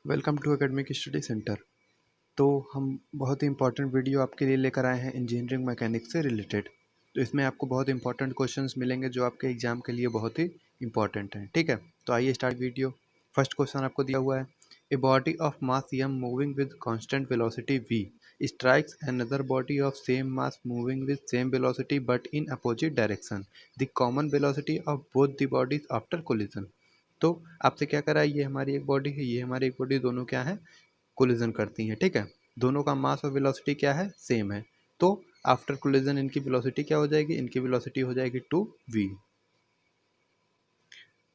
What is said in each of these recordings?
Welcome to academic study centre. तो हम बहुत ही इंपॉर्टेंट वीडियो आपके लिए लेकर आए हैं इंजीनियरिंग मैकेनिक्स से रिलेटेड। तो इसमें आपको बहुत इंपॉर्टेंट क्वेश्चंस मिलेंगे जो आपके एग्जाम के लिए बहुत ही इंपॉर्टेंट हैं। ठीक है, तो आइए स्टार्ट वीडियो। फर्स्ट क्वेश्चन आपको दिया हुआ है, a body of mass m moving with constant velocity v strikes another body of same mass moving with same velocity but in opposite direction. The common velocity of both the bodies after collision. तो आपसे क्या करा है, ये हमारी एक body है, ये हमारी एक बॉडी, दोनों क्या है, कोलिजन करती हैं। ठीक है, दोनों का मास और वेलोसिटी क्या है, सेम है। तो आफ्टर कोलिजन इनकी वेलोसिटी क्या हो जाएगी, इनकी वेलोसिटी हो जाएगी 2v।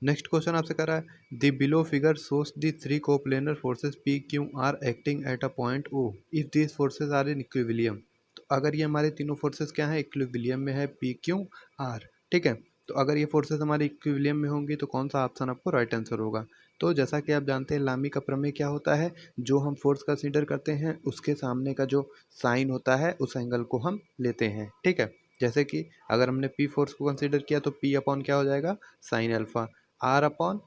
नेक्स्ट क्वेश्चन आपसे करा है, the below figure shows the three coplanar forces P Q R acting at a point O if these forces are in equilibrium. तो अगर ये हमारे तीनों फोर्सेस क्या है, इक्विलिब्रियम में है, पी क्यू आर। ठीक है, तो अगर ये फोर्सेस हमारे इक्विलिब्रियम में होंगी तो कौन सा ऑप्शन आपको राइट आंसर होगा। तो जैसा कि आप जानते हैं लामी का प्रमेय क्या होता है, जो हम फोर्स कंसीडर करते हैं उसके सामने का जो साइन होता है उस एंगल को हम लेते हैं। ठीक है, जैसे कि अगर हमने पी फोर्स को कंसीडर किया तो पी अपॉन क्या हो जाएगा, sine alpha, R upon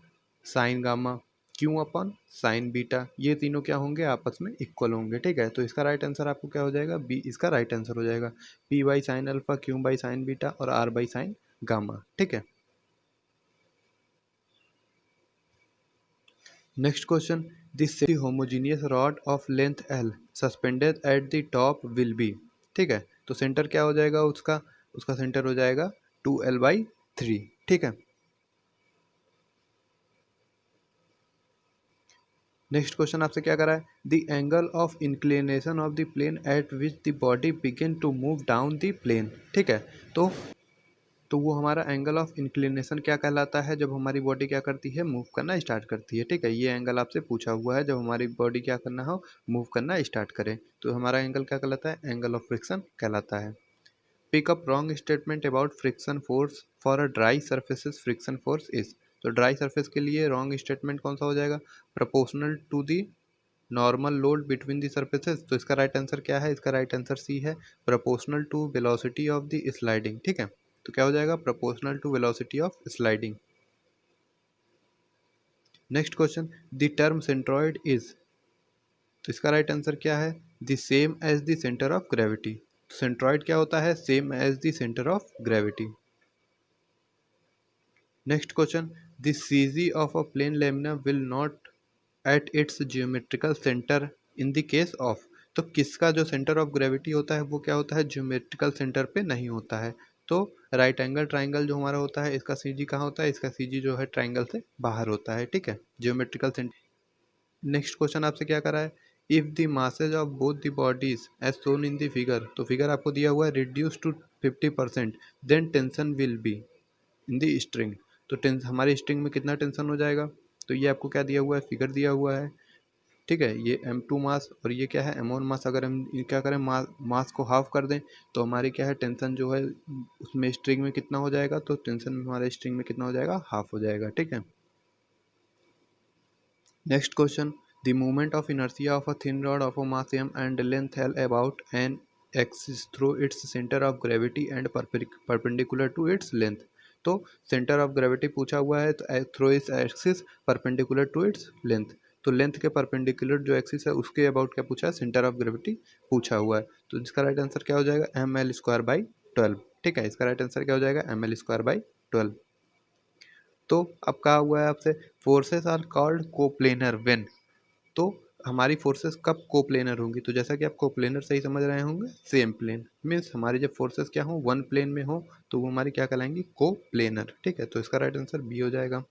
sine gamma, Q upon sine beta, ये तीनों क्या होंगे, आपस में इक्वल होंगे। ठीक है, तो इसका राइट आंसर आपको क्या हो जाएगा, बी इसका राइट आंसर हो जाएगा। P by sine alpha, Q by sine beta और आर बाई साइन गामा। ठीक है, next question, this homogeneous rod of length L suspended at the top will be. ठीक है, तो सेंटर क्या हो जाएगा उसका, उसका सेंटर हो जाएगा 2l/3। ठीक है, नेक्स्ट क्वेश्चन आपसे क्या करा है, the angle of inclination of the plane at which the body begin to move down the plane. ठीक है, तो वो हमारा एंगल ऑफ इंक्लिनेशन क्या कहलाता है, जब हमारी बॉडी क्या करती है, मूव करना स्टार्ट करती है। ठीक है, ये एंगल आपसे पूछा हुआ है, जब हमारी बॉडी क्या करना हो, मूव करना स्टार्ट करे, तो हमारा एंगल क्या कहलाता है, एंगल ऑफ फ्रिक्शन कहलाता है। Pick up wrong statement about friction force for a dry surfaces friction force is. तो ड्राई सर्फेस के लिए रॉन्ग स्टेटमेंट कौन सा हो जाएगा, proportional to the normal load between the surfaces. तो इसका राइट आंसर क्या है, इसका राइट आंसर सी है, proportional to velocity of the sliding. ठीक है, तो क्या हो जाएगा, proportional to velocity of sliding. Next question, the term centroid is. तो इसका राइट आंसर क्या है, the same as the centre of gravity. Centroid क्या होता है, same as the centre of gravity. Next question, the CG of a plane lamina will not at its geometrical centre in the case of. तो किसका जो centre of gravity होता है वो क्या होता है, जियोमेट्रिकल सेंटर पे नहीं होता है। तो राइट एंगल ट्राइंगल जो हमारा होता है, इसका सीजी कहाँ होता है, इसका सीजी जो है ट्राइंगल से बाहर होता है। ठीक है, जियोमेट्रिकल सेंटर। नेक्स्ट क्वेश्चन आपसे क्या करा है, if the masses of both the bodies as shown in the figure. तो फिगर आपको दिया हुआ है, reduce to 50%, then tension will be in the string. तो हमारी स्ट्रिंग में कितना टेंशन हो जाएगा, तो ये आपको क्या दिया हुआ है, फिगर दिया हुआ है। ठीक है, ये m2 मास और ये क्या है, m1 मास। अगर हम क्या करें, मास को हाफ कर दें तो हमारी क्या है, टेंशन जो है उसमें स्ट्रिंग में कितना हो जाएगा, तो टेंशन में हमारे स्ट्रिंग में कितना हो जाएगा, हाफ हो जाएगा। ठीक है, next question, the movement of inertia of a thin rod of a mass m and length l about an axis through its centre of gravity and perpendicular to its length. तो centre of gravity पूछा हुआ है, तो through its axis perpendicular to its length. तो length के perpendicular जो एक्सिस है उसके अबाउट क्या पूछा है, सेंटर ऑफ ग्रेविटी पूछा हुआ है। तो इसका राइट आंसर क्या हो जाएगा, ml² / 12। ठीक है, इसका राइट आंसर क्या हो जाएगा, ml²/12। तो अब कहा हुआ है आपसे, forces are called coplanar when. तो हमारी फोर्सेस कब कोप्लेनर होंगी, तो जैसा कि आप कोप्लेनर सही समझ रहे होंगे, सेम प्लेन मीन्स हमारी जब फोर्सेस क्या हो, वन प्लेन में हो, तो वो हमारी क्या कहलाएंगी, कोप्लेनर। ठीक है, तो इसका राइट आंसर बी हो जाएगा।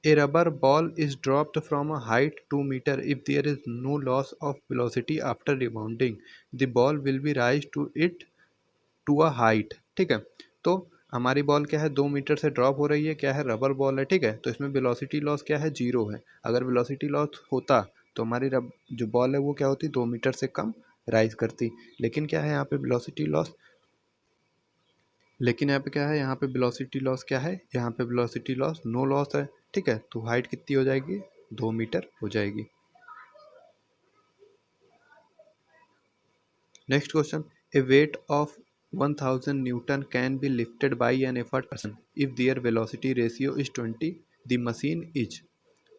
A rubber ball is dropped from a height 2 metre if there is no loss of velocity after rebounding, the ball will be rise to a height. ठीक है, तो हमारी बॉल क्या है, 2 मीटर से drop हो रही है, क्या है, रबर बॉल है। ठीक है, तो इसमें वेलोसिटी लॉस क्या है, 0 है। अगर वेलोसिटी लॉस होता तो हमारी जो बॉल है वो क्या होती, 2 मीटर से कम राइज करती। लेकिन क्या है यहाँ पे वेलोसिटी लॉस, लेकिन यहाँ पे क्या है, यहाँ पे वेलोसिटी लॉस क्या है, यहाँ पे वेलोसिटी लॉस नो लॉस है। ठीक है, तो हाइट कितनी हो जाएगी, 2 मीटर हो जाएगी। Next question, A weight of 1000 Newton can be lifted by an effort person if there velocity ratio is 20, the machine is.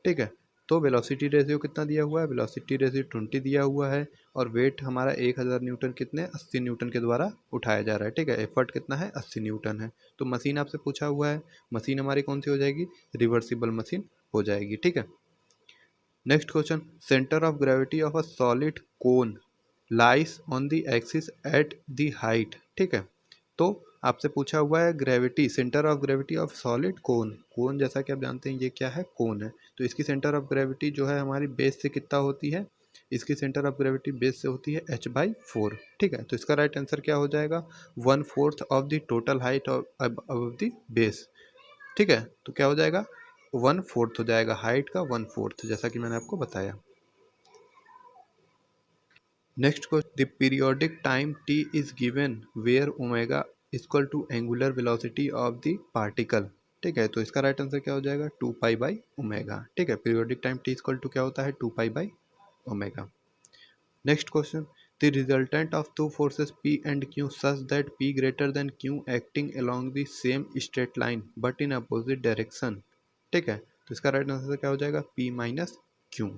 ठीक है, तो वेलोसिटी रेशियो कितना दिया हुआ है, वेलोसिटी रेशियो 20 दिया हुआ है, और वेट हमारा 1000 न्यूटन कितने 80 न्यूटन के द्वारा उठाया जा रहा है, ठीक है। एफर्ट कितना है 80 न्यूटन है। तो मशीन आपसे पूछा हुआ है, मशीन हमारी कौन सी हो जाएगी, रिवर्सिबल मशीन हो जाएगी, ठीक है। Next question, centre of gravity of a solid cone lies on the axis at the height, ठीक है। तो आपसे पूछा हुआ है gravity, centre of gravity of solid cone, cone जैसा कि आप जानते हैं ये क्या है, कोन है। तो इसकी सेंटर ऑफ ग्रेविटी जो है हमारी बेस से कितना होती है, इसकी सेंटर ऑफ ग्रेविटी बेस से होती है h/4, ठीक है। तो इसका राइट आंसर क्या हो जाएगा, 1/4 of the total height of the base, ठीक है। तो क्या हो जाएगा, 1/4 हो जाएगा, हाइट का 1/4, जैसा कि मैंने आपको बताया। Next question, the periodic time t is given where omega equal to angular velocity of the particle, ठीक है। तो इसका राइट आंसर क्या हो जाएगा, 2π/ओमेगा, ठीक है। Periodic time t equal to क्या होता है, 2π/ओमेगा। Next question, the resultant of two forces P and Q such that P greater than Q acting along the same straight line but in opposite direction, ठीक है। तो इसका right answer क्या हो जाएगा, P माइनस Q।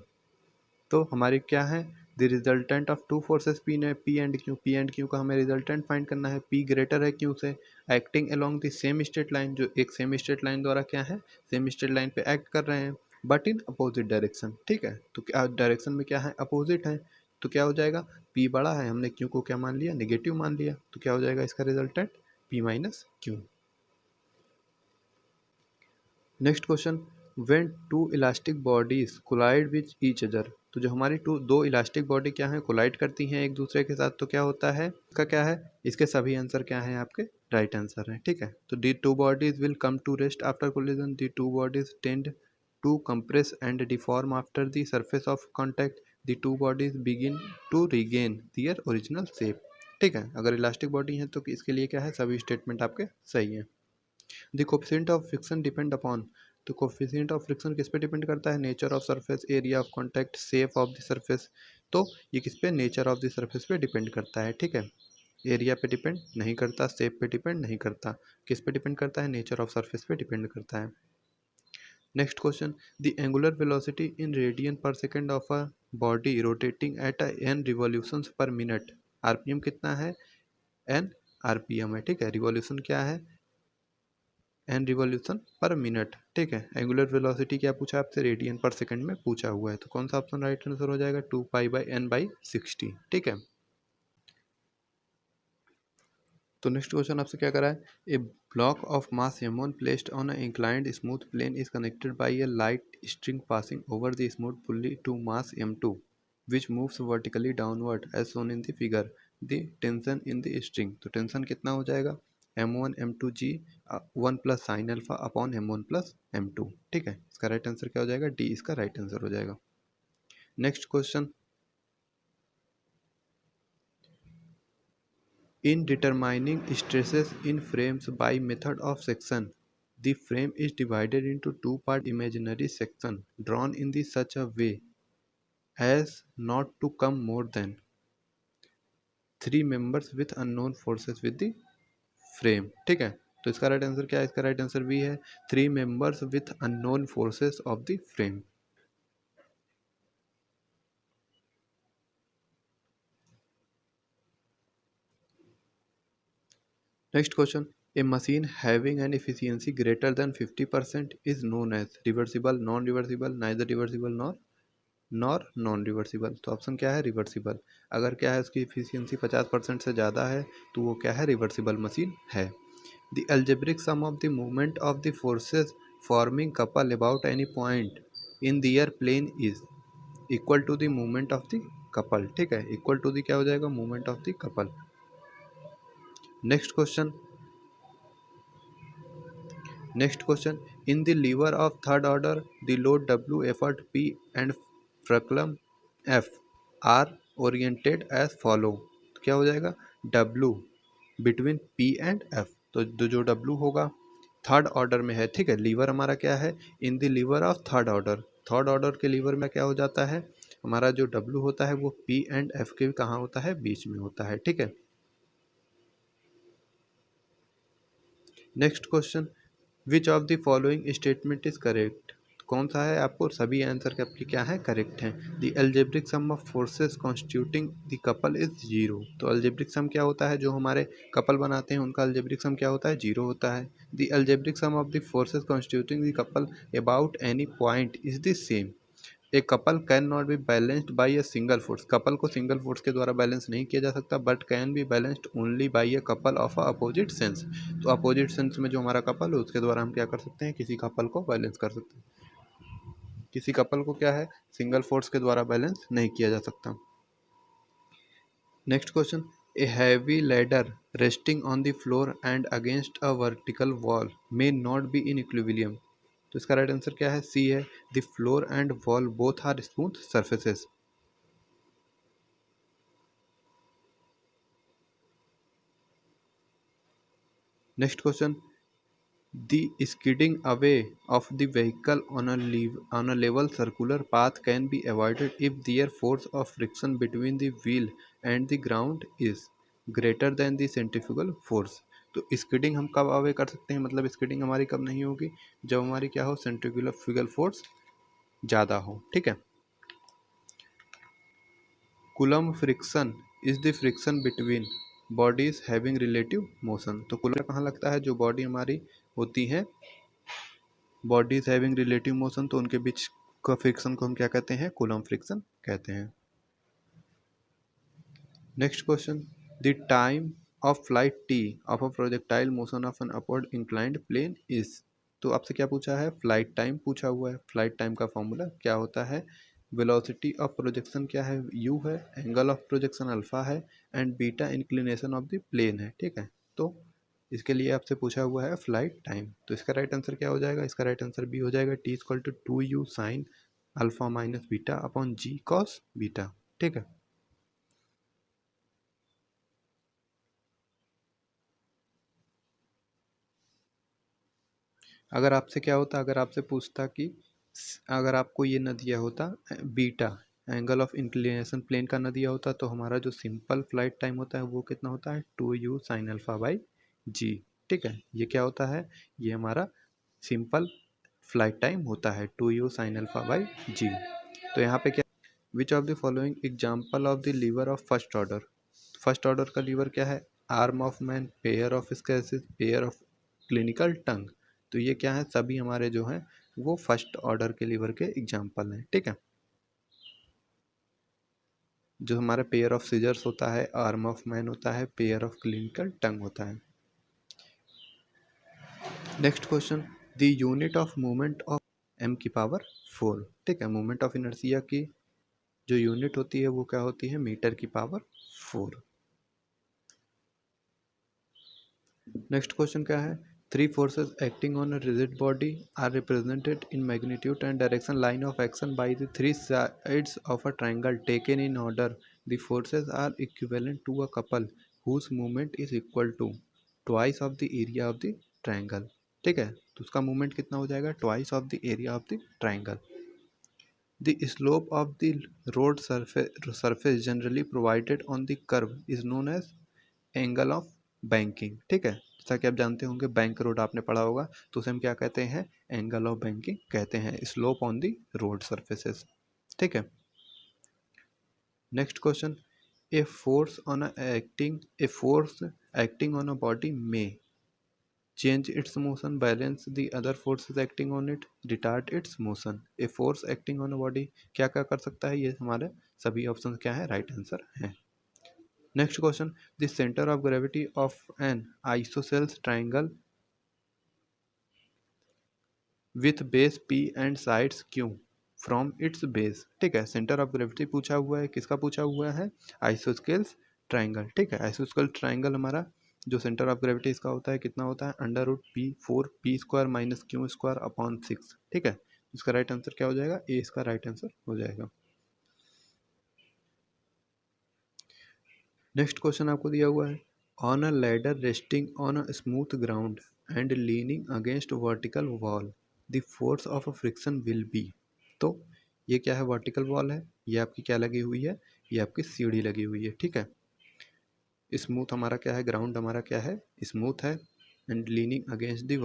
तो हमारी क्या है, the resultant of two forces P and Q, P and Q का हमें रिजल्टेंट फाइंड करना है, P ग्रेटर है Q से, acting along the same straight line, जो एक सेम स्ट्रेट लाइन द्वारा क्या है, सेम स्ट्रेट लाइन पे एक्ट कर रहे हैं, बट इन अपोजिट डायरेक्शन, ठीक है। तो क्या डायरेक्शन में क्या है, अपोजिट है। तो क्या हो जाएगा, P बड़ा है, हमने Q को क्या मान लिया, नेगेटिव मान लिया, तो क्या हो जाएगा इसका resultant, P minus Q। Next question, when two elastic bodies collide which each other, तो जो हमारी दो इलास्टिक बॉडी क्या है, कोलाइड करती हैं एक दूसरे के साथ, तो क्या होता है, इसका क्या है, इसके सभी आंसर क्या है आपके राइट आंसर है, ठीक है। तो the two bodies will come to rest after collision, the two bodies tend to compress and deform after the surface of contact, the two bodies begin to regain their original shape, ठीक है। अगर elastic body है तो इसके लिए क्या है, सभी स्टेटमेंट आपके सही है। The coefficient of friction depend upon, तो कोफिशिएंट ऑफ फ्रिक्शन किस पे डिपेंड करता है, nature of surface, area of contact, shape of the surface. तो ये किस पे, नेचर ऑफ द सरफेस पे डिपेंड करता है, ठीक है। एरिया पे डिपेंड नहीं करता, शेप पे डिपेंड नहीं करता, किस पे डिपेंड करता है, नेचर ऑफ सरफेस पे डिपेंड करता है। Next question, the angular velocity in radian per second of a body rotating at n revolutions per minute, RPM कितना है, n आरपीएम है, ठीक है। रिवॉल्यूशन क्या है, एन रिवॉल्यूशन पर मिनट, ठीक है। एंगुलर वेलोसिटी क्या पूछा आपसे, रेडियन पर सेकंड में पूछा हुआ है, तो कौन सा ऑप्शन राइट आंसर हो जाएगा, 2π/n/60, ठीक है। तो नेक्स्ट क्वेश्चन आपसे क्या करा है, a block of mass m1 placed on a inclined smooth plane is connected by a light string passing over the smooth pulley to mass m2 which moves vertically downward as shown in the figure, the tension in the string, तो tension कितना हो जाएगा, m1 m2 g 1 plus sine alpha upon m1 plus m2, ठीक है। इसका right answer क्या हो जाएगा, डी इसका राइट आंसर हो जाएगा। Next question, in determining stresses in frames by method of section, the frame is divided into two-part imaginary section drawn in the such a way as not to come more than three members with unknown forces with the frame, ठीक है। तो इसका right answer क्या है, इसका right answer भी है, three members with unknown forces of the frame. Next question. A machine having an efficiency greater than 50% is known as reversible, non-reversible, neither reversible nor non reversible. तो option क्या है, reversible. अगर क्या है उसकी efficiency 50% से ज़्यादा है तो वो क्या है, रिवर्सिबल मशीन है। The algebraic sum of the movement of the forces forming couple about any point in their plane is equal to the movement of the couple, ठीक है। इक्वल टू द क्या हो जाएगा, movement of the couple. Next question, in the lever of third order, the load W, effort P and fulcrum F are oriented as follow, तो क्या हो जाएगा, W between P and F, तो जो W होगा थर्ड ऑर्डर में है, ठीक है। लीवर हमारा क्या है, in the lever of third order, third order के लीवर में क्या हो जाता है, हमारा जो W होता है वो P एंड F के कहाँ होता है, बीच में होता है, ठीक है। Next question, which of the following statement is correct, कौन सा है, आपको सभी आंसर के आपके क्या है करेक्ट हैं। The algebraic sum of forces constituting the couple is zero. तो अलजेब्रिक सम क्या होता है, जो हमारे कपल बनाते हैं उनका अलजेब्रिक सम क्या होता है, जीरो होता है। The algebraic sum of the forces constituting the couple about any point is the same. A couple can not be balanced by a single force. Couple को सिंगल फोर्स के द्वारा balance नहीं किया जा सकता, but can be balanced only by a couple of a opposite sense. तो opposite sense में जो हमारा कपल है उसके द्वारा हम क्या कर सकते हैं, किसी कपल को बैलेंस कर सकते हैं। किसी कपल को क्या है, सिंगल फोर्स के द्वारा बैलेंस नहीं किया जा सकता। Next question, a heavy ladder resting on the floor and against a vertical wall may not be in equilibrium. तो इसका राइट आंसर क्या है, सी है, the floor and wall both are smooth surfaces. Next question, the skidding away of the vehicle on a level circular path can be avoided if their force of friction between the wheel and the ground is greater than the centrifugal force। तो skidding हम कब away कर सकते हैं, मतलब skidding हमारी कब नहीं होगी, जब हमारी क्या हो, सेंट्रीफ्यूगल फोर्स ज़्यादा हो। ठीक है। Coulomb friction is the friction between bodies having relative motion. तो कूलम्ब कहाँ लगता है, जो बॉडी हमारी होती है, बॉडीज हैविंग रिलेटिव मोशन, तो उनके बीच का फ्रिक्शन को हम क्या कहते हैं, कूलम्ब फ्रिक्शन कहते हैं। Next question, the time of flight T of a projectile motion of an upward inclined plane is. तो आपसे क्या पूछा है, फ्लाइट टाइम पूछा हुआ है। फ्लाइट टाइम का फॉर्मूला क्या होता है, वेलोसिटी ऑफ प्रोजेक्शन क्या है, u है, एंगल ऑफ प्रोजेक्शन अल्फा है, and beta inclination of the plane है। ठीक है। तो इसके लिए आपसे पूछा हुआ है फ्लाइट टाइम। तो इसका राइट आंसर क्या हो जाएगा, इसका राइट आंसर बी हो जाएगा, T equal to 2u sine alpha minus beta upon g cos beta. ठीक है। अगर आपसे क्या होता, अगर आपसे पूछता कि अगर आपको ये न दिया होता beta angle of inclination plane का न दिया होता, तो हमारा जो सिंपल फ्लाइट टाइम होता है वो कितना होता है, 2u साइन अल्फा बाई जी। ठीक है। ये क्या होता है, ये हमारा सिंपल फ्लाइट टाइम होता है, 2u साइन अल्फा बाई जी। तो यहाँ पे क्या, which of the following example of the lever of first order. First order का लीवर क्या है, arm of man, pair of scissors, pair of clinical tong. तो ये क्या है, सभी हमारे जो हैं वो फर्स्ट ऑर्डर के लीवर के एग्जाम्पल हैं। ठीक है। जो हमारा पेयर ऑफ सीजर्स होता है, आर्म ऑफ मैन होता है, पेयर ऑफ क्लिनिकल टंग होता है। Next question, the unit of movement of m की पावर 4। ठीक है। मूवमेंट ऑफ इनर्शिया की जो यूनिट होती है वो क्या होती है, मीटर की पावर 4। नेक्स्ट क्वेश्चन क्या है, three forces acting on a rigid body are represented in magnitude and direction line of action by the three sides of a triangle taken in order. The forces are equivalent to a couple whose movement is equal to twice of the area of the triangle. ठीक है। तो उसका movement कितना हो जाएगा, twice of the area of the triangle. The slope of the road surface generally provided on the curve is known as angle of banking. ठीक है। जैसा कि आप जानते होंगे, बैंक रोड आपने पढ़ा होगा, तो उसे हम क्या कहते हैं, एंगल ऑफ बैंकिंग कहते हैं, slope on the road surfaces. ठीक है। Next question, a force on acting on a body में change its motion, balance the other forces acting on it, retard its motion। a force acting on a body क्या क्या कर सकता है, ये हमारे सभी ऑप्शन क्या है, राइट आंसर है। Next question, the centre of gravity of N isosceles triangle with base P and sides Q from its base. ठीक है। सेंटर ऑफ ग्रेविटी पूछा हुआ है, किसका पूछा हुआ है, आइसोस्केल्स ट्राइंगल। ठीक है। आइसोस्केल ट्राइंगल हमारा जो सेंटर ऑफ ग्रेविटी इसका होता है, कितना होता है, under root P 4 P square minus Q square upon 6। ठीक है। इसका राइट आंसर क्या हो जाएगा, ए इसका राइट आंसर हो जाएगा। नेक्स्ट क्वेश्चन आपको दिया हुआ है, on a ladder resting on a smooth ground and leaning against vertical wall the force of a friction will be. तो ये क्या है, वर्टिकल वॉल है, ये आपकी क्या लगी हुई है, ये आपकी सीढ़ी लगी हुई है। ठीक है। स्मूथ हमारा क्या है, ग्राउंड हमारा क्या है, स्मूथ है, and leaning against the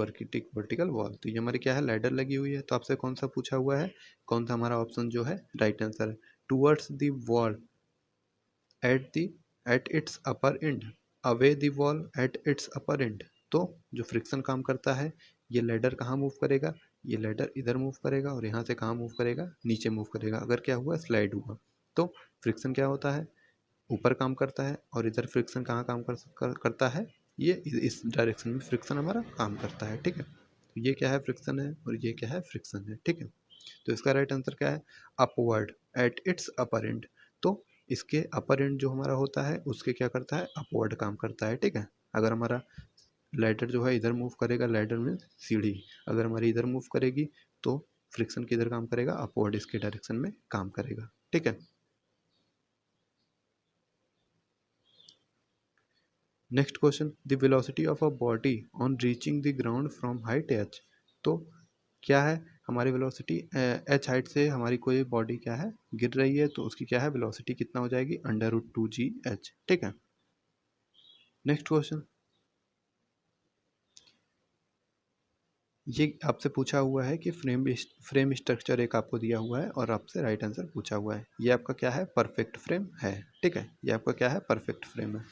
vertical wall. तो ये हमारी क्या है, लैडर लगी हुई है। तो आपसे कौन सा पूछा हुआ है, कौन सा हमारा ऑप्शन जो है राइट आंसर है, towards the wall at its upper and, away the wall at its upper and. तो जो फ्रिक्शन काम करता है, ये लैडर कहाँ मूव करेगा, ये लैडर इधर मूव करेगा और यहाँ से कहाँ मूव करेगा, नीचे मूव करेगा। अगर क्या हुआ, स्लाइड हुआ, तो फ्रिक्शन क्या होता है, ऊपर काम करता है। और इधर फ्रिक्शन कहाँ काम करता है, ये इस डायरेक्शन में फ्रिक्शन हमारा काम करता है। ठीक है, तो ये क्या है, फ्रिक्शन है, और ये क्या है, फ्रिक्शन है। ठीक है, तो इसका राइट आंसर क्या है, upward at its upper and. तो इसके अपर एंड जो हमारा होता है, उसके क्या करता है, अपवर्ड काम करता है। ठीक है, अगर हमारा लैडर जो है इधर मूव करेगा, लैडर में सीढ़ी अगर हमारी इधर मूव करेगी, तो फ्रिक्शन किधर काम करेगा, अपवर्ड इसके डायरेक्शन में काम करेगा। ठीक है, next question, the velocity of a body on reaching the ground from height h। तो क्या है, हमारी वेलोसिटी h हाइट से हमारी कोई बॉडी क्या है, गिर रही है, तो उसकी क्या है, वेलोसिटी कितना हो जाएगी, √2gh। ठीक है, नेक्स्ट क्वेश्चन, ये आपसे पूछा हुआ है कि फ्रेम स्ट्रक्चर एक आपको दिया हुआ है और आपसे राइट आंसर पूछा हुआ है। ये आपका क्या है, परफेक्ट फ्रेम है। ठीक है, ये आपका क्या है, परफेक्ट फ्रेम है।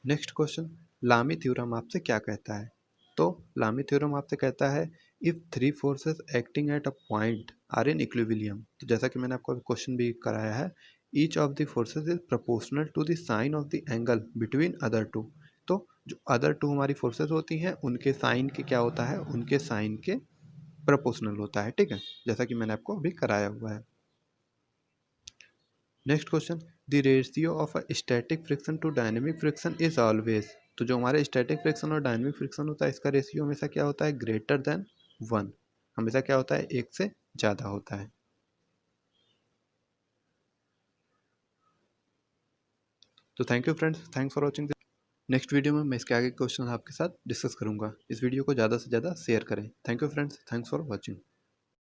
नेक्स्ट क्वेश्चन, लामी थ्योरम आपसे क्या कहता है। तो लामी थ्योरम आपसे कहता है, if three forces acting at a point are in equilibrium. तो जैसा कि मैंने आपको क्वेश्चन भी कराया है, each of the forces is proportional to the sine of the angle between other two. तो जो अदर टू हमारी फोर्सेस होती हैं, उनके साइन के क्या होता है, उनके साइन के प्रोपोर्शनल होता है। ठीक है, जैसा कि मैंने आपको अभी कराया हुआ है। Next question, the ratio of a static friction to dynamic friction is always. तो जो हमारे स्टैटिक फ्रिक्शन और डायनेमिक फ्रिक्शन होता है, इसका रेशियो हमेशा क्या होता है, ग्रेटर देन 1। हमेशा क्या होता है, एक से ज़्यादा होता है। तो thank you friends, thanks for watching. Next video में मैं इसके आगे क्वेश्चन आपके साथ डिस्कस करूंगा। इस वीडियो को ज़्यादा से ज़्यादा शेयर करें। Thank you friends, thanks for watching.